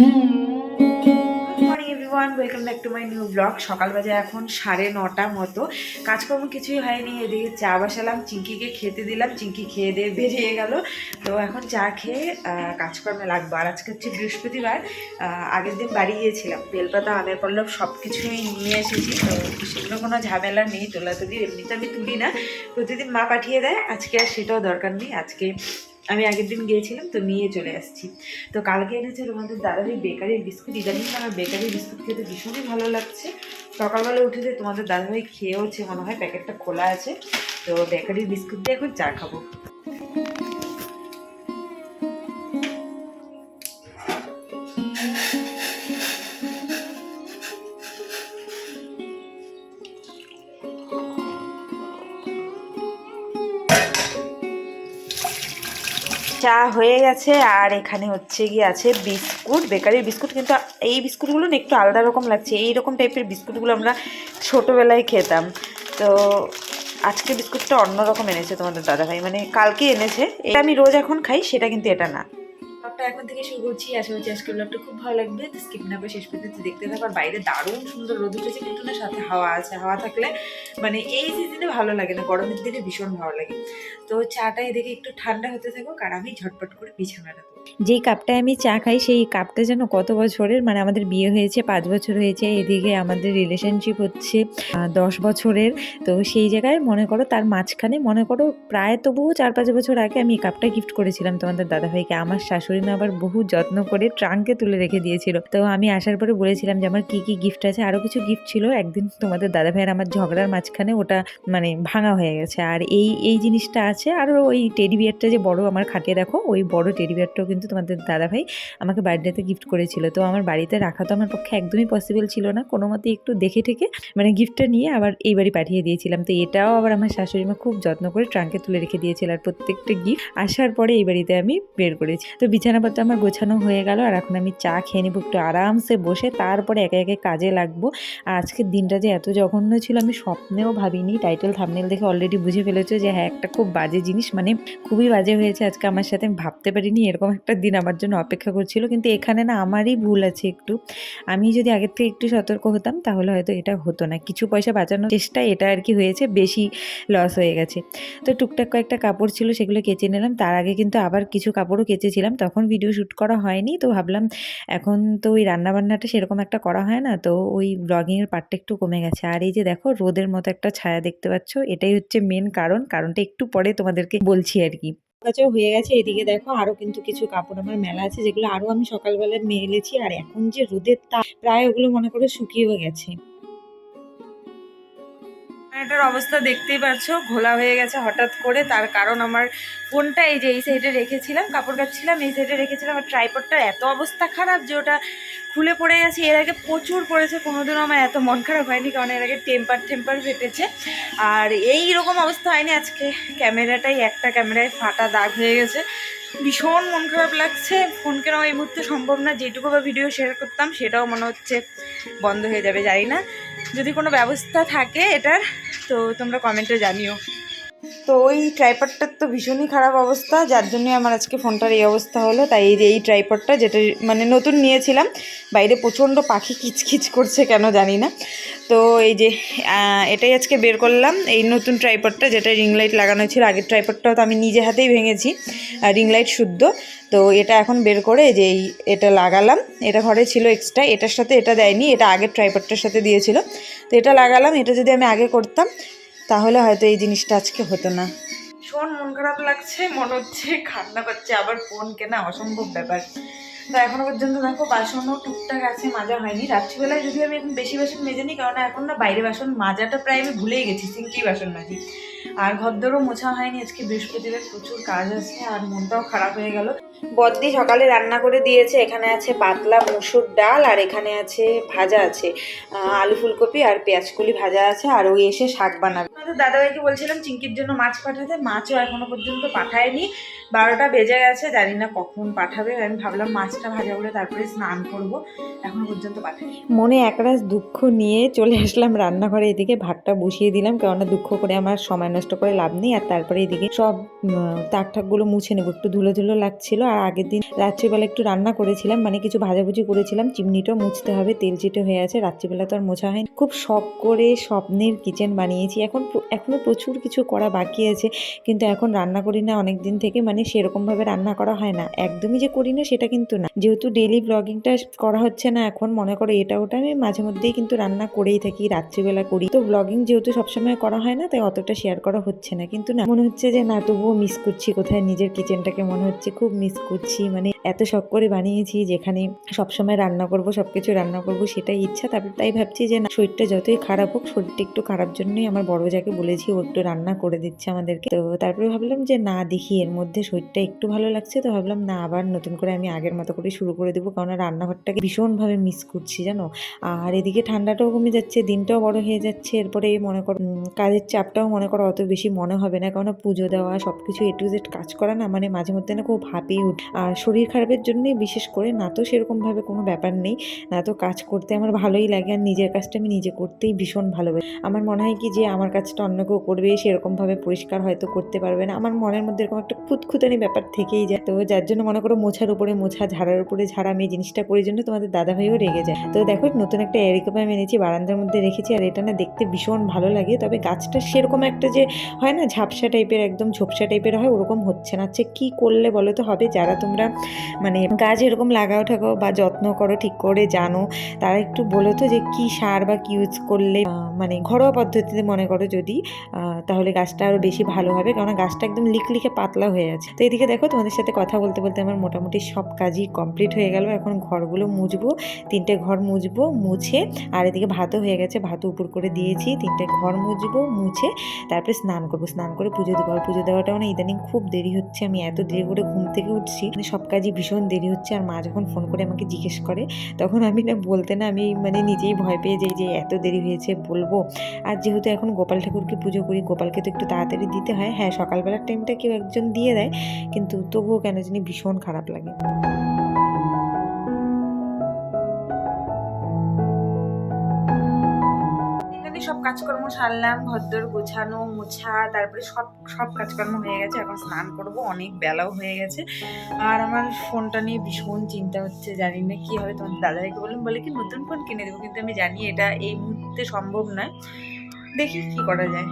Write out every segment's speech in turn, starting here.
Morning everyone, welcome back to my new blog. সকাল বাজে এখন 9:30 মতো। কাজকর্ম কিছুই হয়নি। এদিকে চা বসালাম, চিঙ্কিকে খেতে দিলাম, চিঙ্কি খেয়ে দিয়ে বেরিয়ে গেল। তো এখন চা খেয়ে কাজকর্মে লাগবো। আর আজকে হচ্ছে বৃহস্পতিবার। আগের দিন বাড়ি গিয়েছিলাম, বেলপাতা আমের পল্লব সব কিছুই নিয়ে এসেছি। তো সেগুলো কোনো ঝামেলা নেই, তোলাতুলি এমনিতে আমি তুলি না, প্রতিদিন মা পাঠিয়ে দেয়। আজকে আর সেটাও দরকার নেই। আজকে আমি আগের দিন গিয়েছিলাম তো নিয়ে চলে আসছি। তো কালকে এনেছে তোমাদের দাদাভাই বেকারির বিস্কুট। ইদানিং আমার বেকারির বিস্কুট খেতে ভীষণই ভালো লাগছে। সকালবেলা উঠে যে তোমাদের দাদাভাই খেয়েওছে মনে হয়, প্যাকেটটা খোলা আছে। তো বেকারির বিস্কুট দিয়ে এখন চা খাবো। চা হয়ে গেছে, আর এখানে হচ্ছে গিয়ে আছে বিস্কুট, বেকারির বিস্কুট। কিন্তু এই বিস্কুটগুলো না একটু আলাদা রকম লাগছে। এই রকম টাইপের বিস্কুটগুলো আমরা ছোটোবেলায় খেতাম। তো আজকে বিস্কুটটা অন্যরকম এনেছে তোমাদের দাদাভাই, মানে কালকে এনেছে। এটা আমি রোজ এখন খাই, সেটা কিন্তু এটা না। ব্লগটা এখন থেকে শুরু করছি। আশা করছি আজকের ব্লগটা খুব ভালো লাগবে। স্কিপ না করে শেষ পর্যন্ত দেখতে থাকো। আর বাইরে দারুণ সুন্দর রোদ উঠেছে, কিন্তু না সাথে হাওয়া আছে। হাওয়া থাকলে মানে এই সিজনে ভালো লাগে না, গরমের দিনে ভীষণ ভালো লাগে। তো চাটা এদিকে একটু ঠান্ডা হতে থাকুক, আর আমি ঝটপট করে বিছানাটা তুলি। যেই কাপটায় আমি চা খাই সেই কাপটা যেন কত বছরের, মানে আমাদের বিয়ে হয়েছে 5 বছর হয়েছে, এদিকে আমাদের রিলেশনশিপ হচ্ছে 10 বছরের। তো সেই জায়গায় মনে করো তার মাঝখানে মনে করো প্রায় তবুও 4-5 বছর আগে আমি এই কাপটা গিফট করেছিলাম তোমাদের দাদাভাইকে। আমার শাশুড়ি মা আবার বহু যত্ন করে ট্রাঙ্কে তুলে রেখে দিয়েছিল। তো আমি আসার পরে বলেছিলাম যে আমার কি কি গিফট আছে, আরো কিছু গিফট ছিল। একদিন তোমাদের দাদাভাইয়ের আমার ঝগড়ার মাঝখানে ওটা মানে ভাঙা হয়ে গেছে। আর এই জিনিসটা আছে। আর ওই টেডি বিয়ারটা যে বড় আমার খাটিয়ে দেখো, ওই বড় টেডি বিয়ারটাও কিন্তু তোমাদের দাদাভাই আমাকে বার্থডেতে গিফট করেছিল। তো আমার বাড়িতে রাখা তো আমার পক্ষে একদমই পসিবল ছিল না। কোনো মতে একটু দেখে ঠেকে মানে গিফটটা নিয়ে আবার এই বাড়ি পাঠিয়ে দিয়েছিলাম। তো এটাও আবার আমার শাশুড়ি মা খুব যত্ন করে ট্রাঙ্কে তুলে রেখে দিয়েছিল। আর প্রত্যেকটা গিফট আসার পরে এই বাড়িতে আমি বের করেছি। তো বিছানাপত্র আমার গোছানো হয়ে গেল, আর এখন আমি চা খেয়ে নিব একটু আরামসে বসে, তারপরে একে একে কাজে লাগবো। আর আজকের দিনটা যে এত জঘন্য ছিল আমি স্বপ্নেও ভাবিনি। টাইটেল থাম্বনেল দেখে অলরেডি বুঝে ফেলেছো যে হ্যাঁ, একটা খুব বাজে জিনিস, মানে খুবই বাজে হয়েছে আজকে আমার সাথে। আমি ভাবতে পারিনি এরকম একটা দিন আমার জন্য অপেক্ষা করছিল। কিন্তু এখানে না আমারই ভুল আছে একটু। আমি যদি আগের থেকে একটু সতর্ক হতাম তাহলে হয়তো এটা হতো না। কিছু পয়সা বাঁচানোর চেষ্টা এটা আর কি হয়েছে, বেশি লস হয়ে গেছে। তো টুকটাক কয়েকটা কাপড় ছিল, সেগুলো কেচে নিলাম। তার আগে কিন্তু আবার কিছু কাপড়ও কেচেছিলাম, তখন ভিডিও শ্যুট করা হয়নি। তো ভাবলাম এখন তো ওই রান্নাবান্নাটা সেরকম একটা করা হয় না, তো ওই ব্লগিংয়ের পার্টটা একটু কমে গেছে। আর এই যে দেখো রোদের মতো একটা ছায়া দেখতে পাচ্ছ, এটাই হচ্ছে মেন কারণটা একটু পরে তোমাদেরকে বলছি আর কি। কাছেও হয়ে গেছে। এদিকে দেখো আরো কিন্তু কিছু কাপড় আমার মেলা আছে, যেগুলো আরো আমি সকালবেলা মেলেছি। আর এখন যে রোদের তাপ, প্রায় ওগুলো মনে করে শুকিয়েও গেছে। এটার অবস্থা দেখতেই পাচ্ছ, ঘোলা হয়ে গেছে হঠাৎ করে। তার কারণ আমার ফোনটা এই যে এই সাইডে রেখেছিলাম, কাপড় কাচ্ছিলাম, এই সাইডে রেখেছিলাম। আর ট্রাইপডটার এত অবস্থা খারাপ যে ওটা খুলে পড়ে গেছে। এর আগে প্রচুর পড়েছে, কোনোদিনও আমার এত মন খারাপ হয়নি, কারণ এর আগে টেম্পার ফেটেছে। আর এই রকম অবস্থা হয়নি। আজকে ক্যামেরাটাই, একটা ক্যামেরায় ফাটা দাগ হয়ে গেছে। ভীষণ মন খারাপ লাগছে। ফোন কেনাও এই মুহূর্তে সম্ভব না। যেটুকু বা ভিডিও শেয়ার করতাম সেটাও মনে হচ্ছে বন্ধ হয়ে যাবে। জানি না, যদি কোনো ব্যবস্থা থাকে এটার তো তোমরা কমেন্টে জানিও। তো ওই ট্রাইপডটার তো ভীষণই খারাপ অবস্থা, যার জন্য আমার আজকে ফোনটার এই অবস্থা হলো। তাই এই যে এই ট্রাইপডটা, যেটা মানে নতুন নিয়েছিলাম, বাইরে প্রচণ্ড পাখি কিচকিচ করছে কেন জানি না। তো এই যে এটাই আজকে বের করলাম, এই নতুন ট্রাইপডটা, যেটা রিং লাইট লাগানো ছিল। আগের ট্রাইপডটাও তো আমি নিজে হাতেই ভেঙেছি, রিং লাইট শুদ্ধ। তো এটা এখন বের করে যে এটা লাগালাম। এটা ঘরে ছিল এক্সট্রা, এটার সাথে এটা দেয়নি, এটা আগের ট্রাইপডটার সাথে দিয়েছিল। তো এটা লাগালাম। এটা যদি আমি আগে করতাম তাহলে হয়তো এই জিনিসটা আজকে হতো না। ভীষণ মন খারাপ লাগছে, মনে হচ্ছে কান্না পাচ্ছে। আবার ফোন কেনা অসম্ভব ব্যাপার। তো এখনো পর্যন্ত দেখো বাসনও টুকটাক আছে, মাজা হয়নি। রাত্রিবেলায় যদি আমি এখন বেশি বাসন মেজে নিই, কারণ এখন না বাইরে বাসন মাজাটা প্রায় আমি ভুলেই গেছি, সিঙ্কেই বাসন মাজি। আর ঘরদোরও মোছা হয়নি, আজকে বৃহস্পতিবার প্রচুর কাজ আছে। আর মনটাও খারাপ হয়ে গেল। বদ্দি সকালে রান্না করে দিয়েছে। এখানে আছে পাতলা মুসুর ডাল, আর এখানে আছে ভাজা আছে আলু ফুলকপি আর পেঁয়াজকলি ভাজা আছে। আর ওই এসে শাক বানাবে। আমাদের দাদাভাইকে বলছিলাম চিঙ্কির জন্য মাছ পাঠাতে, মাছও এখনো পর্যন্ত পাঠায়নি। 12টা বেজে গেছে, জানি না কখন পাঠাবে। আমি ভাবলাম মাছটা ভাজা করে তারপরে স্নান করব, এখন পর্যন্ত পাঠাই। মনে একরাশ দুঃখ নিয়ে চলে আসলাম রান্নাঘরে। এদিকে ভাতটা বসিয়ে দিলাম, কেননা দুঃখ করে আমার সময় নষ্ট করে লাভ নেই। আর তারপরে এদিকে সব তাক ঠাকগুলো মুছে নেবো, একটু ধুলো ধুলো লাগছিল। আর আগের দিন রাত্রিবেলা একটু রান্না করেছিলাম, মানে কিছু ভাজাভুজি করেছিলাম, চিমনিটাও মুছতে হবে, তেল চিটে হয়ে আছে, রাত্রিবেলা তো আর মোছা হয়নি। খুব শখ করে স্বপ্নের কিচেন বানিয়েছি। এখনো প্রচুর কিছু করা বাকি আছে, কিন্তু এখন রান্না করি না অনেক দিন থেকে, মানে সেরকমভাবে রান্না করা হয় না। একদমই যে করি না সেটা কিন্তু না, যেহেতু ডেইলি ব্লগিংটা করা হচ্ছে না এখন, মনে করো এটা ওটা আমি মাঝে মধ্যেই কিন্তু রান্না করেই থাকি, রাত্রিবেলা করি। তো ব্লগিং যেহেতু সবসময় করা হয় না, তাই অতটা শেয়ার করা হচ্ছে না। কিন্তু না, মনে হচ্ছে যে না, তবুও মিস করছি কোথায় নিজের কিচেনটাকে, মনে হচ্ছে খুব মিস করছি। মানে এত শখ করে বানিয়েছি, যেখানে সবসময় রান্না করব, সবকিছু রান্না করব, সেটাই ইচ্ছা। তারপর তাই ভাবছি যে না, শরীরটা যতই খারাপ হোক, শরীরটা একটু খারাপ জন্যই আমার বড় যাকে বলেছি ও একটু রান্না করে দিচ্ছে আমাদেরকে। তো তারপরে ভাবলাম যে না, দেখি এর মধ্যে শরীরটা একটু ভালো লাগছে, তো ভাবলাম না, আবার নতুন করে আমি আগের মতো করে শুরু করে দেবো, কারণ রান্নাঘরটাকে ভীষণভাবে মিস করছি জানো। আর এদিকে ঠান্ডাটাও কমে যাচ্ছে, দিনটাও বড় হয়ে যাচ্ছে, এরপরে মনে করো কাজের চাপটাও মনে করো অত বেশি মনে হবে না, কারণ পুজো দেওয়া সবকিছু A to Z কাজ করা না, মানে মাঝে মধ্যে না খুব হাঁপিয়ে উঠে। আর শরীর খারাপের জন্যই বিশেষ করে, না তো সেরকম ভাবে কোনো ব্যাপার নেই, না তো কাজ করতে আমার ভালোই লাগে। আর নিজের কাজটা আমি নিজে করতেই ভীষণ ভালোবাসি। আমার মনে হয় কি যে আমার কাজটা অন্য কেউ করবে, সেরকম ভাবে পরিষ্কার হয়তো করতে পারবে না, আমার মনের মধ্যে এরকম একটা খুঁতখুঁতানি ব্যাপার থেকেই যায়। তো যার জন্য মনে করো মোছার উপরে মোছা, ঝাড়ার উপরে ঝাড়া, আমি এই জিনিসটা করি, জন্য তোমাদের দাদাভাইও রেগে যায়। তো দেখো, নতুন একটা এরিকোপা আমি এনেছি, বারান্দার মধ্যে রেখেছি। আর এটা না দেখতে ভীষণ ভালো লাগে, তবে গাছটা সেরকম একটা যে হয় না ঝাপসা টাইপের, একদম ঝোপসা টাইপের হয়, ওরকম হচ্ছে না। আচ্ছা কি করলে বলো তো হবে? যারা তোমরা মানে গাছ এরকম লাগাও ঠাকাও বা যত্ন করো ঠিক করে জানো, তারা একটু বলো তো যে কি সার বা কি ইউজ করলে মানে ঘরোয়া পদ্ধতিতে মনে করো যদি, তাহলে গাছটা আরও বেশি ভালো হবে, কারণ গাছটা একদম লিকলিকে পাতলা হয়ে আছে। তো এদিকে দেখো, তোমাদের সাথে কথা বলতে বলতে আমার মোটামুটি সব কাজই কমপ্লিট হয়ে গেল। এখন ঘরগুলো মুছবো, 3টে ঘর মুছবো, মুছে, আর এদিকে ভাতও হয়ে গেছে, ভাতও উপর করে দিয়েছি। 3টে ঘর মুছবো, মুছে তারপরে স্নান করবো, স্নান করে পুজো দেবো। আর পুজো দেওয়াটাও না ইদানিং খুব দেরি হচ্ছে, আমি এত দেরি করে ঘুম থেকে উঠছি, মানে সব কাজই ভীষণ দেরি হচ্ছে। আর মা যখন ফোন করে আমাকে জিজ্ঞেস করে, তখন আমি না বলতে না, আমি মানে নিজেই ভয় পেয়ে যাই যে এত দেরি হয়েছে বলবো। আর যেহেতু এখন গোপাল ঠাকুরকে পুজো করি, গোপালকে তো একটু তাড়াতাড়ি দিতে হয়। হ্যাঁ, সকালবেলার টাইমটা কেউ একজন দিয়ে দেয়, কিন্তু তবুও কেন জানি ভীষণ খারাপ লাগে। সব কাজকর্ম সারলাম, ঘরদোর গোছানো মোছা, তারপরে সব সব কাজকর্ম হয়ে গেছে। এখন স্নান করব, অনেক বেলাও হয়ে গেছে। আর আমার ফোনটা নিয়ে ভীষণ চিন্তা হচ্ছে, জানি না কি হবে। তোমার দাদাভাইকে বললাম, বলে কি নতুন ফোন কিনে দেবো, কিন্তু আমি জানি এটা এই মুহূর্তে সম্ভব নয়, দেখি কি করা যায়।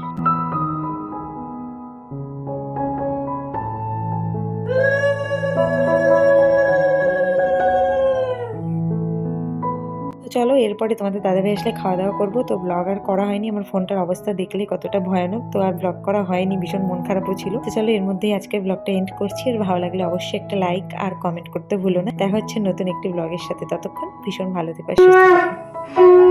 চলো, এরপরে তোমাদের দাদাভাই আসলে খাওয়া দাওয়া করবো। তো ব্লগ আর করা হয়নি, আমার ফোনটার অবস্থা দেখলে কতটা ভয়ানক, তো আর ব্লগ করা হয়নি, ভীষণ মন খারাপও ছিল। তো চলো, এর মধ্যেই আজকের ব্লগটা এন্ড করছি। আর ভালো লাগলে অবশ্যই একটা লাইক আর কমেন্ট করতে ভুলো না। দেখা হচ্ছে নতুন একটি ব্লগের সাথে, ততক্ষণ ভীষণ ভালো থেকো, সুস্থ থেকো।